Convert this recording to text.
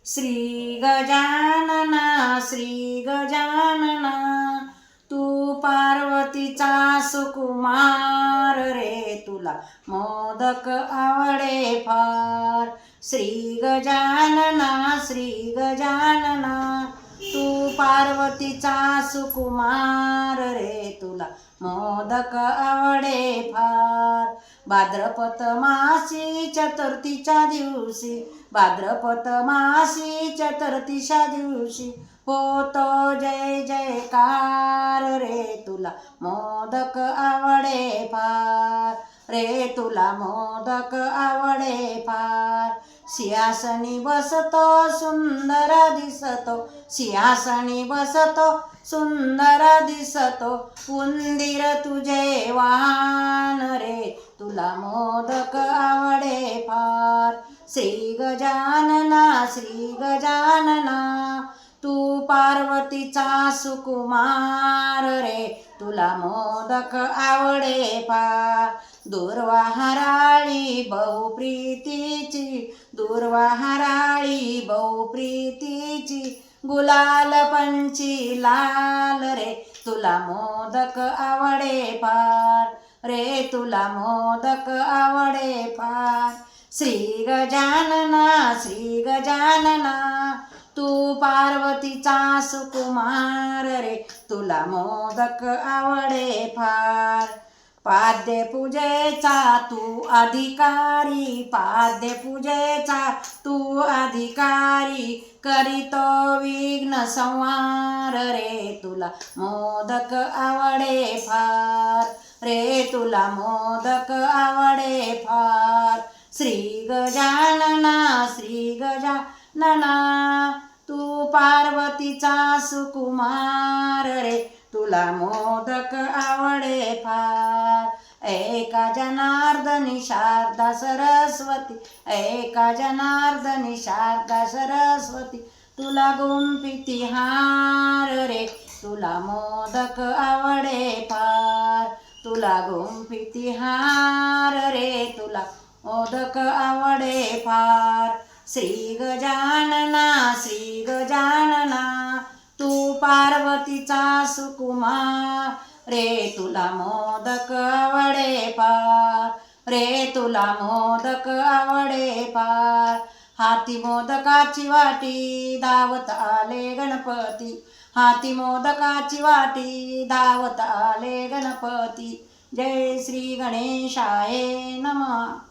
श्री गजानना श्री गजानना, तू पार्वतीचा सुकुमार रे, तुला मोदक आवडे फार. श्री गजानना श्री गजानना, तू पार्वतीचा सुकुमार रे, तुला मोदक आवडे फार. भाद्रपद मासी चतुर्थीच्या दिवशी, भाद्रपद मासी चतुर्थीच्या दिवशी, होतो जय जयकार रे, तुला मोदक आवडे फार रे, तुला मोदक आवडे फार. सिंहासनी बसतो सुंदर दिसतो, सिंहासनी बसतो सुंदर दिसतो, उंदीर तुझे वाहन रे, तुला मोदक आवडे फार. श्री गजानना श्री गजानना, तू पार्वतीचा सुकुमार रे, तुला मोदक आवडे फार. दूर्वा हराळी बहुप्रीतीची, दूर्वा हराळी बहुप्रीतीची, गुलाल पंची लाल रे, तुला मोदक आवडे फार रे, तुला मोदक आवडे फार. श्री गजानना श्री गजानना, तू पार्वतीचा सुकुमार रे, तुला मोदक आवडे फार. पाद्य पूजेचा तू अधिकारी, पाद्य पूजेचा तू अधिकारी, करीतो विघ्न संहार रे, तुला मोदक आवडे फार रे, तुला मोदक आवडे फार. श्री गजानना श्री गजानना, तू पार्वतीचा सुकुमार रे, तुला मोदक आवडे फार. एका जनार्दनी शारदा सरस्वती, एका जनार्दनी शारदा सरस्वती, तुला गुंफिती हार रे, तुला मोदक आवडे फार, तुला गुंफिती हार रे, तुला मोदक आवडे फार. श्री गजानना श्री गजानना, तू पार्वतीचा सुकुमार रे, तुला मोदक आवडे फार रे, तुला मोदक आवडे फार. हाती मोदकाची वाटी धावत आले गणपती, हाती मोदकाची वाटी धावत आले गणपती. जय श्री गणेशाय नमः.